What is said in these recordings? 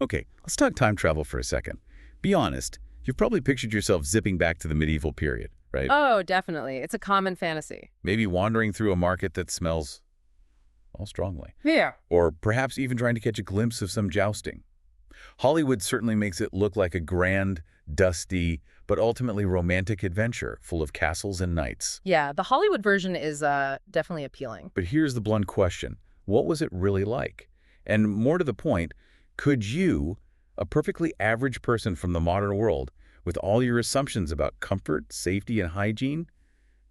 Okay, let's talk time travel for a second. Be honest, you've probably pictured yourself zipping back to the medieval period, right? Oh, definitely. It's a common fantasy. Maybe wandering through a market that smells, well, strongly. Yeah. Or perhaps even trying to catch a glimpse of some jousting. Hollywood certainly makes it look like a grand, dusty, but ultimately romantic adventure full of castles and knights. Yeah, the Hollywood version is definitely appealing. But here's the blunt question. What was it really like? And more to the point, could you, a perfectly average person from the modern world, with all your assumptions about comfort, safety, and hygiene,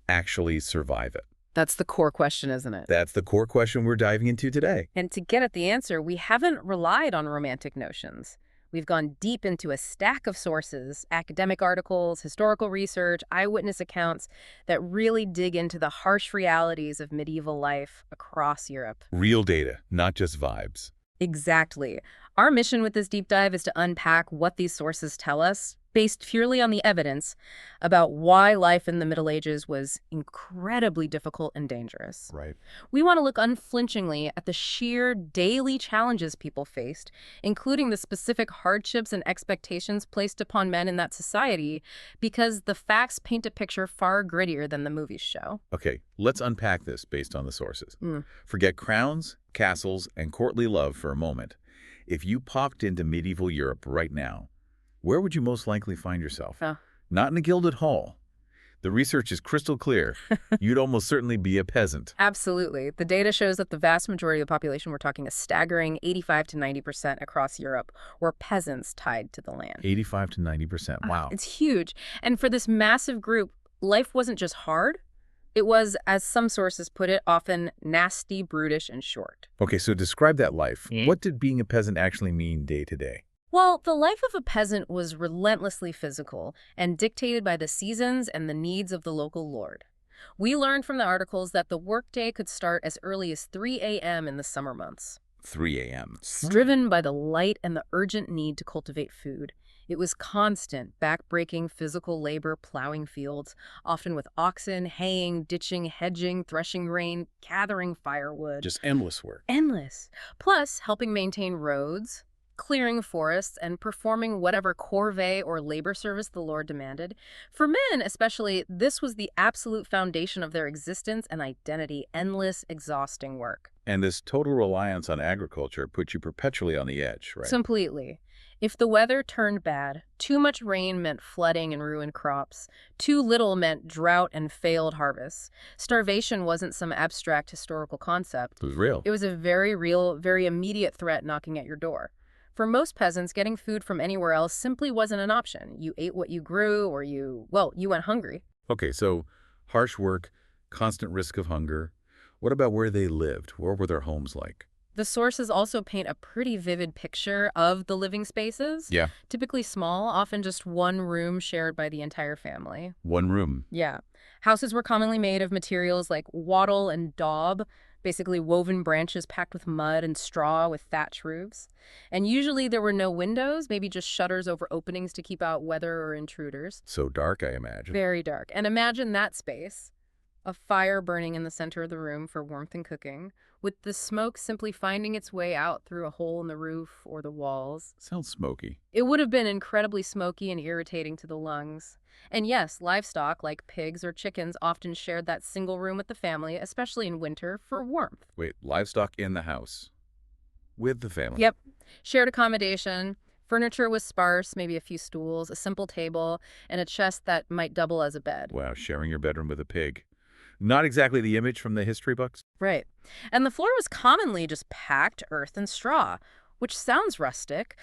actually survive it? That's the core question, isn't it? That's the core question we're diving into today. And to get at the answer, we haven't relied on romantic notions. We've gone deep into a stack of sources, academic articles, historical research, eyewitness accounts that really dig into the harsh realities of medieval life across Europe. Real data, not just vibes. Exactly. Our mission with this deep dive is to unpack what these sources tell us, based purely on the evidence, about why life in the Middle Ages was incredibly difficult and dangerous. Right. We want to look unflinchingly at the sheer daily challenges people faced, including the specific hardships and expectations placed upon men in that society, because the facts paint a picture far grittier than the movies show. Okay, let's unpack this based on the sources. Mm. Forget crowns, castles, and courtly love for a moment. If you popped into medieval Europe right now, where would you most likely find yourself? Oh. Not in a gilded hall. The research is crystal clear. You'd almost certainly be a peasant. Absolutely. The data shows that the vast majority of the population, we're talking a staggering 85 to 90% across Europe, were peasants tied to the land. 85 to 90%. Wow. It's huge. And for this massive group, life wasn't just hard. It was, as some sources put it, often nasty, brutish, and short. Okay, so describe that life. Mm. What did being a peasant actually mean day to day? Well, the life of a peasant was relentlessly physical and dictated by the seasons and the needs of the local lord. We learned from the articles that the workday could start as early as 3 a.m. in the summer months. 3 a.m. Driven by the light and the urgent need to cultivate food, it was constant, back-breaking physical labor plowing fields, often with oxen, haying, ditching, hedging, threshing grain, gathering firewood. Just endless work. Endless. Plus, helping maintain roads, clearing forests, and performing whatever corvée or labor service the Lord demanded. For men, especially, this was the absolute foundation of their existence and identity, endless, exhausting work. And this total reliance on agriculture put you perpetually on the edge, right? Completely. If the weather turned bad, too much rain meant flooding and ruined crops. Too little meant drought and failed harvests. Starvation wasn't some abstract historical concept. It was real. It was a very real, very immediate threat knocking at your door. For most peasants, getting food from anywhere else simply wasn't an option. You ate what you grew, or you went hungry. Okay, so harsh work, constant risk of hunger. What about where they lived? What were their homes like? The sources also paint a pretty vivid picture of the living spaces. Yeah. Typically small, often just one room shared by the entire family. One room. Yeah. Houses were commonly made of materials like wattle and daub, basically woven branches packed with mud and straw with thatch roofs. And usually there were no windows, maybe just shutters over openings to keep out weather or intruders. So dark, I imagine. Very dark. And imagine that space, a fire burning in the center of the room for warmth and cooking, with the smoke simply finding its way out through a hole in the roof or the walls. Sounds smoky. It would have been incredibly smoky and irritating to the lungs. And yes, livestock like pigs or chickens often shared that single room with the family, especially in winter, for warmth. Wait, livestock in the house with the family? Yep. Shared accommodation. Furniture was sparse, maybe a few stools, a simple table, and a chest that might double as a bed. Wow, sharing your bedroom with a pig. Not exactly the image from the history books. Right. And the floor was commonly just packed earth and straw, which sounds rustic,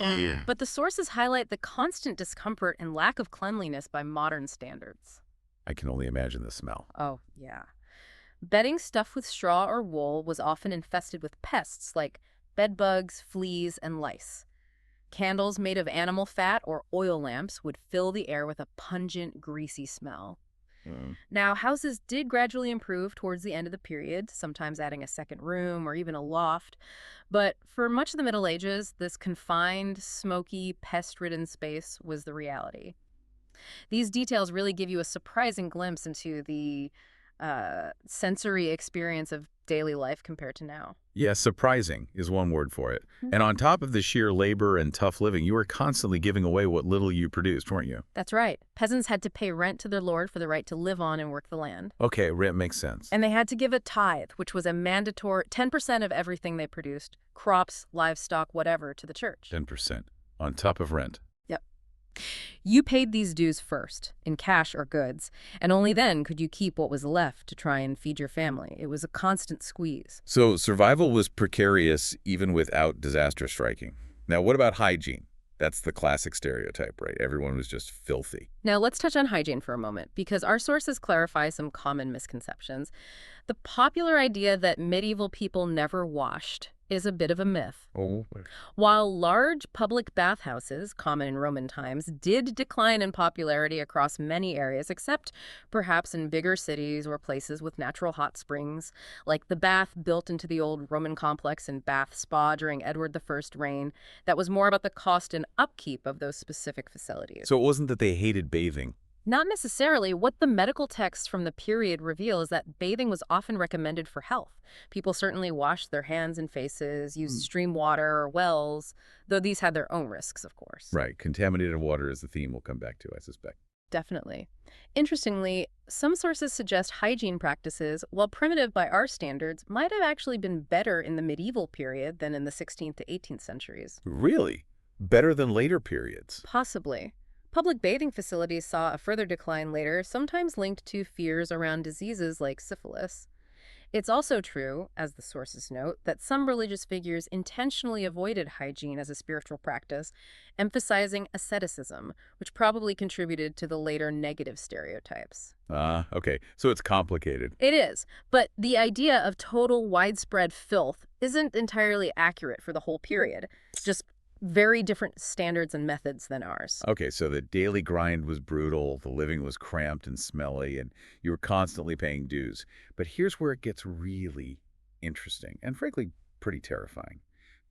but the sources highlight the constant discomfort and lack of cleanliness by modern standards. I can only imagine the smell. Oh, yeah. Bedding stuffed with straw or wool was often infested with pests like bedbugs, fleas, and lice. Candles made of animal fat or oil lamps would fill the air with a pungent, greasy smell. Now, houses did gradually improve towards the end of the period, sometimes adding a second room or even a loft. But for much of the Middle Ages, this confined, smoky, pest-ridden space was the reality. These details really give you a surprising glimpse into the sensory experience of daily life compared to now. Yeah, surprising is one word for it. And on top of the sheer labor and tough living, you were constantly giving away what little you produced, weren't you? That's right. Peasants had to pay rent to their lord for the right to live on and work the land. Okay, rent makes sense. And they had to give a tithe, which was a mandatory 10% of everything they produced, crops, livestock, whatever, to the church. 10% on top of rent. Yep. You paid these dues first, in cash or goods, and only then could you keep what was left to try and feed your family. It was a constant squeeze. So survival was precarious even without disaster striking. Now, what about hygiene? That's the classic stereotype, right? Everyone was just filthy. Now, let's touch on hygiene for a moment, because our sources clarify some common misconceptions. The popular idea that medieval people never washed is a bit of a myth. Oh. While large public bathhouses, common in Roman times, did decline in popularity across many areas, except perhaps in bigger cities or places with natural hot springs, like the bath built into the old Roman complex in Bath Spa during Edward I's reign, that was more about the cost and upkeep of those specific facilities. So it wasn't that they hated bathing. Not necessarily. What the medical texts from the period reveal is that bathing was often recommended for health. People certainly washed their hands and faces, used stream water or wells, though these had their own risks, of course. Right. Contaminated water is the theme we'll come back to, I suspect. Definitely. Interestingly, some sources suggest hygiene practices, while primitive by our standards, might have actually been better in the medieval period than in the 16th to 18th centuries. Really? Better than later periods? Possibly. Public bathing facilities saw a further decline later, sometimes linked to fears around diseases like syphilis. It's also true, as the sources note, that some religious figures intentionally avoided hygiene as a spiritual practice, emphasizing asceticism, which probably contributed to the later negative stereotypes. Okay. So it's complicated. It is, but the idea of total widespread filth isn't entirely accurate for the whole period, just very different standards and methods than ours. Okay, so the daily grind was brutal, the living was cramped and smelly, and you were constantly paying dues. But here's where it gets really interesting, and frankly, pretty terrifying.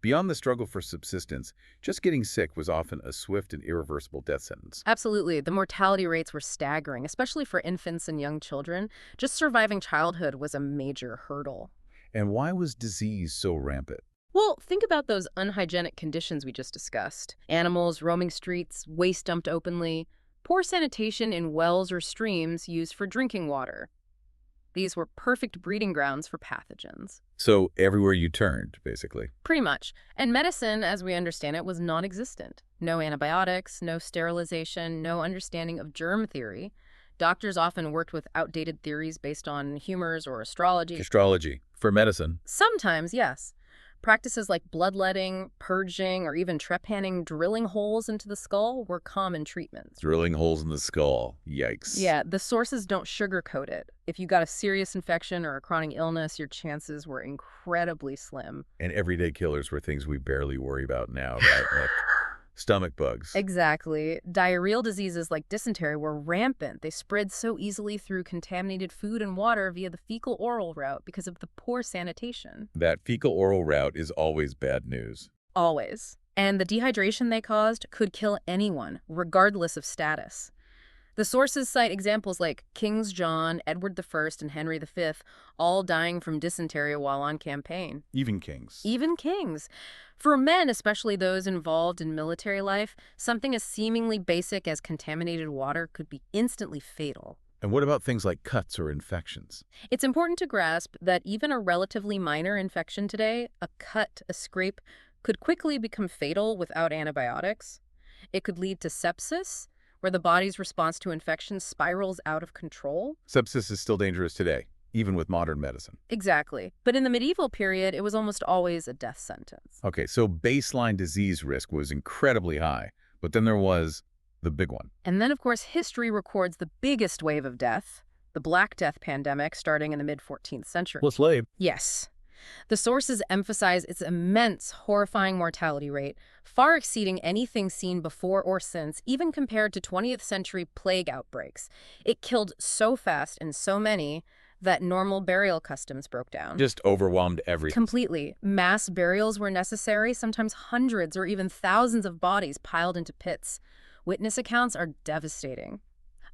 Beyond the struggle for subsistence, just getting sick was often a swift and irreversible death sentence. Absolutely. The mortality rates were staggering, especially for infants and young children. Just surviving childhood was a major hurdle. And why was disease so rampant? Well, think about those unhygienic conditions we just discussed. Animals roaming streets, waste dumped openly, poor sanitation in wells or streams used for drinking water. These were perfect breeding grounds for pathogens. So everywhere you turned, basically. Pretty much. And medicine, as we understand it, was non-existent. No antibiotics, no sterilization, no understanding of germ theory. Doctors often worked with outdated theories based on humors or astrology. Astrology. For medicine. Sometimes, yes. Practices like bloodletting, purging, or even trepanning, drilling holes into the skull, were common treatments. Drilling holes in the skull. Yikes. Yeah, the sources don't sugarcoat it. If you got a serious infection or a chronic illness, your chances were incredibly slim. And everyday killers were things we barely worry about now, right? Like stomach bugs. Exactly. Diarrheal diseases like dysentery were rampant. They spread so easily through contaminated food and water via the fecal-oral route because of the poor sanitation. That fecal-oral route is always bad news. Always. And the dehydration they caused could kill anyone, regardless of status. The sources cite examples like Kings John, Edward I, and Henry V, all dying from dysentery while on campaign. Even kings. Even kings. For men, especially those involved in military life, something as seemingly basic as contaminated water could be instantly fatal. And what about things like cuts or infections? It's important to grasp that even a relatively minor infection today, a cut, a scrape, could quickly become fatal without antibiotics. It could lead to sepsis, where the body's response to infection spirals out of control. Sepsis is still dangerous today, even with modern medicine. Exactly. But in the medieval period, it was almost always a death sentence. Okay, so baseline disease risk was incredibly high, but then there was the big one. And then, of course, history records the biggest wave of death, the Black Death pandemic starting in the mid-14th century. Well, slave. Yes. The sources emphasize its immense, horrifying mortality rate, far exceeding anything seen before or since, even compared to 20th century plague outbreaks. It killed so fast and so many that normal burial customs broke down. Just overwhelmed everything. Completely. Mass burials were necessary, sometimes hundreds or even thousands of bodies piled into pits. Witness accounts are devastating.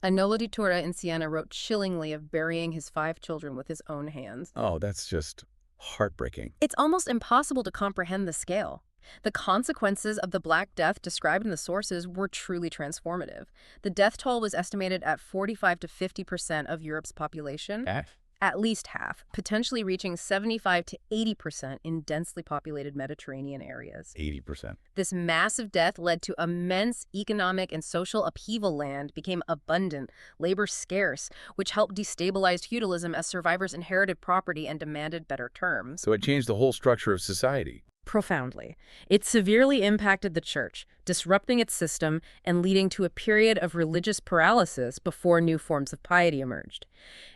A Noladitura in Siena wrote chillingly of burying his 5 children with his own hands. Oh, that's just heartbreaking. It's almost impossible to comprehend the scale. The consequences of the Black Death described in the sources were truly transformative. The death toll was estimated at 45 to 50% of Europe's population, at least half, potentially reaching 75 to 80% in densely populated Mediterranean areas. 80%. This massive death led to immense economic and social upheaval. Land became abundant, labor scarce, which helped destabilize feudalism as survivors inherited property and demanded better terms. So it changed the whole structure of society. Profoundly. It severely impacted the church, disrupting its system and leading to a period of religious paralysis before new forms of piety emerged.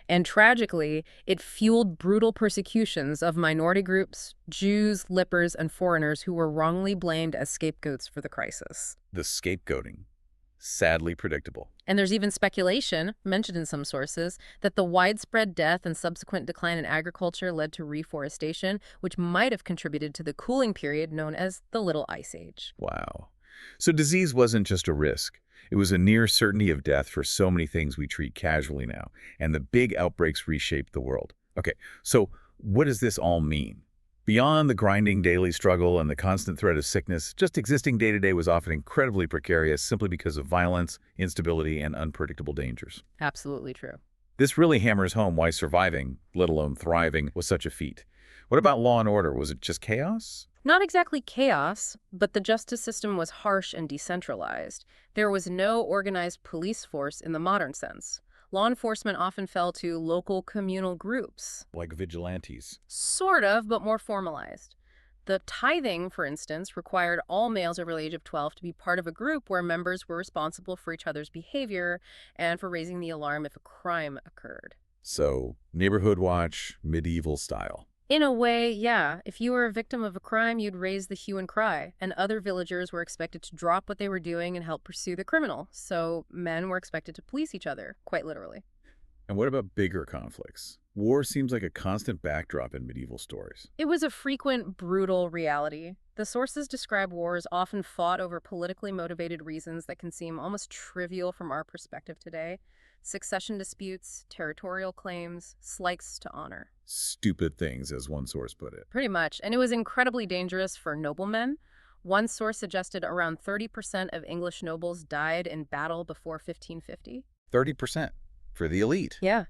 And tragically, it fueled brutal persecutions of minority groups, Jews, lepers, and foreigners who were wrongly blamed as scapegoats for the crisis. The scapegoating. Sadly predictable. And there's even speculation, mentioned in some sources, that the widespread death and subsequent decline in agriculture led to reforestation, which might have contributed to the cooling period known as the Little Ice Age. Wow. So disease wasn't just a risk. It was a near certainty of death for so many things we treat casually now, and the big outbreaks reshaped the world. Okay, so what does this all mean? Beyond the grinding daily struggle and the constant threat of sickness, just existing day-to-day was often incredibly precarious simply because of violence, instability, and unpredictable dangers. Absolutely true. This really hammers home why surviving, let alone thriving, was such a feat. What about law and order? Was it just chaos? Not exactly chaos, but the justice system was harsh and decentralized. There was no organized police force in the modern sense. Law enforcement often fell to local communal groups. Like vigilantes. Sort of, but more formalized. The tithing, for instance, required all males over the age of 12 to be part of a group where members were responsible for each other's behavior and for raising the alarm if a crime occurred. So, neighborhood watch, medieval style. In a way, yeah. If you were a victim of a crime, you'd raise the hue and cry, and other villagers were expected to drop what they were doing and help pursue the criminal. So men were expected to police each other, quite literally. And what about bigger conflicts? War seems like a constant backdrop in medieval stories. It was a frequent, brutal reality. The sources describe wars often fought over politically motivated reasons that can seem almost trivial from our perspective today. Succession disputes, territorial claims, slights to honor. Stupid things, as one source put it. Pretty much, and it was incredibly dangerous for noblemen. One source suggested around 30% of English nobles died in battle before 1550. 30% for the elite. Yeah.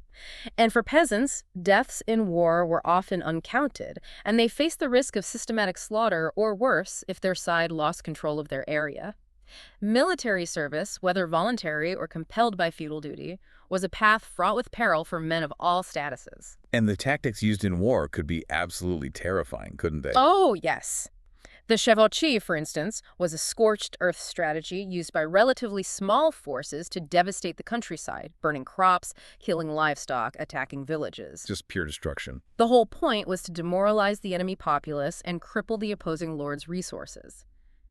And for peasants, deaths in war were often uncounted, and they faced the risk of systematic slaughter or worse if their side lost control of their area. Military service, whether voluntary or compelled by feudal duty, was a path fraught with peril for men of all statuses. And the tactics used in war could be absolutely terrifying, couldn't they? Oh, yes. The chevauchée, for instance, was a scorched earth strategy used by relatively small forces to devastate the countryside, burning crops, killing livestock, attacking villages. Just pure destruction. The whole point was to demoralize the enemy populace and cripple the opposing lord's resources.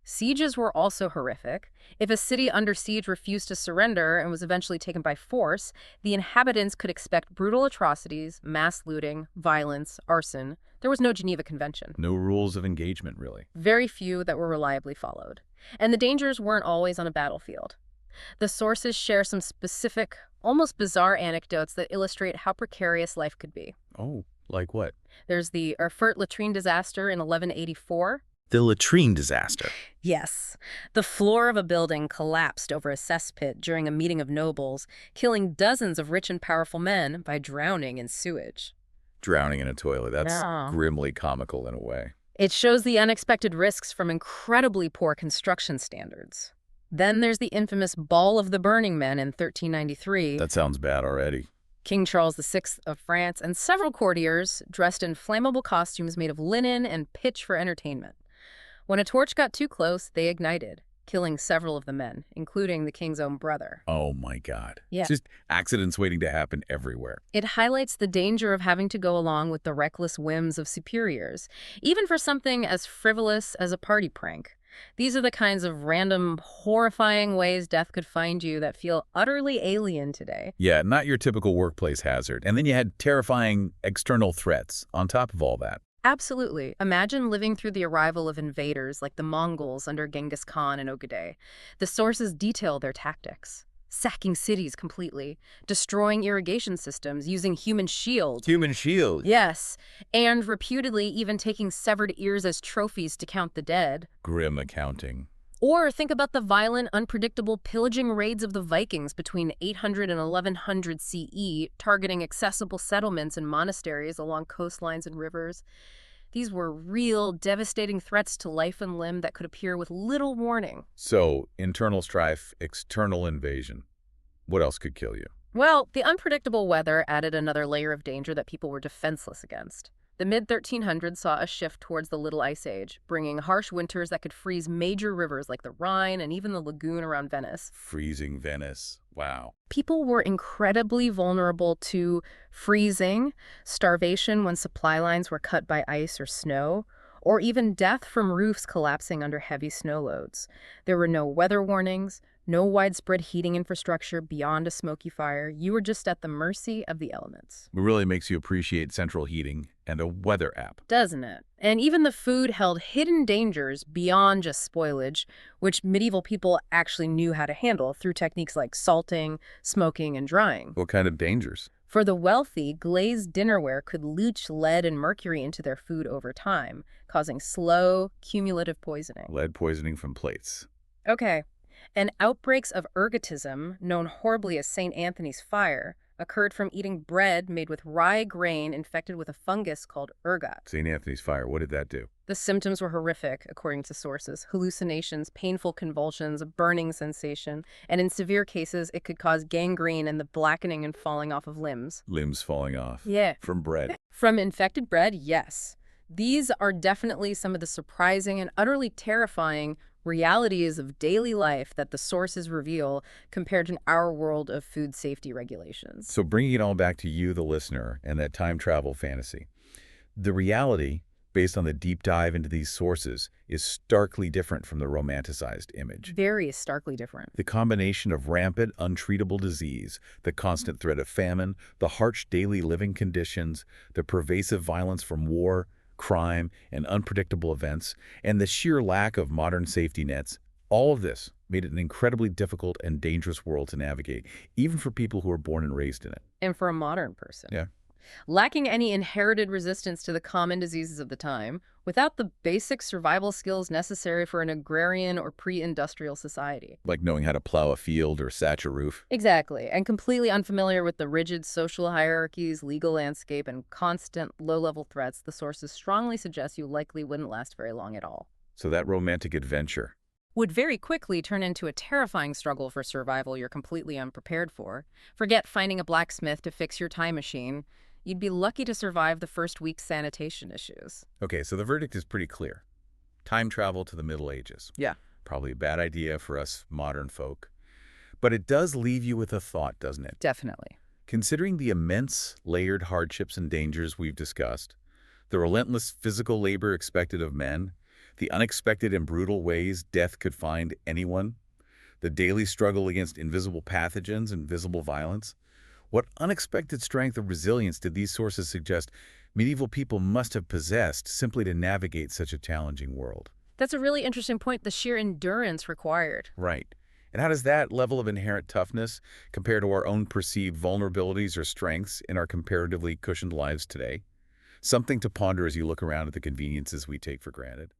Sieges were also horrific. If a city under siege refused to surrender and was eventually taken by force, the inhabitants could expect brutal atrocities, mass looting, violence, arson. There was no Geneva Convention. No rules of engagement, really. Very few that were reliably followed. And the dangers weren't always on a battlefield. The sources share some specific, almost bizarre anecdotes that illustrate how precarious life could be. Oh, like what? There's the Erfurt latrine disaster in 1184. The latrine disaster. Yes. The floor of a building collapsed over a cesspit during a meeting of nobles, killing dozens of rich and powerful men by drowning in sewage. Drowning in a toilet. That's No. grimly comical in a way. It shows the unexpected risks from incredibly poor construction standards. Then there's the infamous Ball of the Burning Men in 1393. That sounds bad already. King Charles VI of France and several courtiers dressed in flammable costumes made of linen and pitch for entertainment. When a torch got too close, they ignited, killing several of the men, including the king's own brother. Oh my God. Yeah. Just accidents waiting to happen everywhere. It highlights the danger of having to go along with the reckless whims of superiors, even for something as frivolous as a party prank. These are the kinds of random, horrifying ways death could find you that feel utterly alien today. Yeah, not your typical workplace hazard. And then you had terrifying external threats on top of all that. Absolutely. Imagine living through the arrival of invaders like the Mongols under Genghis Khan and Ogedei. The sources detail their tactics. sacking cities completely, destroying irrigation systems, using human shields. Human shield. Yes, and reputedly even taking severed ears as trophies to count the dead. Grim accounting. Or think about the violent, unpredictable pillaging raids of the Vikings between 800 and 1100 CE, targeting accessible settlements and monasteries along coastlines and rivers. These were real, devastating threats to life and limb that could appear with little warning. So, internal strife, external invasion. What else could kill you? Well, the unpredictable weather added another layer of danger that people were defenseless against. The mid-1300s saw a shift towards the Little Ice Age, bringing harsh winters that could freeze major rivers like the Rhine and even the lagoon around Venice. Freezing Venice. Wow. People were incredibly vulnerable to freezing, starvation when supply lines were cut by ice or snow, or even death from roofs collapsing under heavy snow loads. There were no weather warnings, no widespread heating infrastructure beyond a smoky fire. You were just at the mercy of the elements. It really makes you appreciate central heating and a weather app. Doesn't it? And even the food held hidden dangers beyond just spoilage, which medieval people actually knew how to handle through techniques like salting, smoking, and drying. What kind of dangers? For the wealthy, glazed dinnerware could leach lead and mercury into their food over time, causing slow, cumulative poisoning. Lead poisoning from plates. Okay. And outbreaks of ergotism, known horribly as St. Anthony's fire, occurred from eating bread made with rye grain infected with a fungus called ergot. St. Anthony's fire, what did that do? The symptoms were horrific, according to sources. Hallucinations, painful convulsions, a burning sensation, and in severe cases, it could cause gangrene and the blackening and falling off of limbs. Limbs falling off. Yeah. From bread. From infected bread, yes. These are definitely some of the surprising and utterly terrifying realities of daily life that the sources reveal compared to our world of food safety regulations. So bringing it all back to you, the listener, and that time travel fantasy. The reality, based on the deep dive into these sources, is starkly different from the romanticized image. Very starkly different. The combination of rampant, untreatable disease, the constant threat of famine, the harsh daily living conditions, the pervasive violence from war, crime, and unpredictable events, and the sheer lack of modern safety nets, all of this made it an incredibly difficult and dangerous world to navigate, even for people who were born and raised in it. And for a modern person. Yeah. Lacking any inherited resistance to the common diseases of the time, without the basic survival skills necessary for an agrarian or pre-industrial society. Like knowing how to plow a field or thatch a roof. Exactly, and completely unfamiliar with the rigid social hierarchies, legal landscape, and constant low-level threats, the sources strongly suggest you likely wouldn't last very long at all. So that romantic adventure Would very quickly turn into a terrifying struggle for survival you're completely unprepared for. Forget finding a blacksmith to fix your time machine. You'd be lucky to survive the first week's sanitation issues. Okay, so the verdict is pretty clear. Time travel to the Middle Ages. Yeah. Probably a bad idea for us modern folk. But it does leave you with a thought, doesn't it? Definitely. Considering the immense layered hardships and dangers we've discussed, the relentless physical labor expected of men, the unexpected and brutal ways death could find anyone, the daily struggle against invisible pathogens and visible violence, what unexpected strength of resilience did these sources suggest medieval people must have possessed simply to navigate such a challenging world? That's a really interesting point, the sheer endurance required. Right. And how does that level of inherent toughness compare to our own perceived vulnerabilities or strengths in our comparatively cushioned lives today? Something to ponder as you look around at the conveniences we take for granted.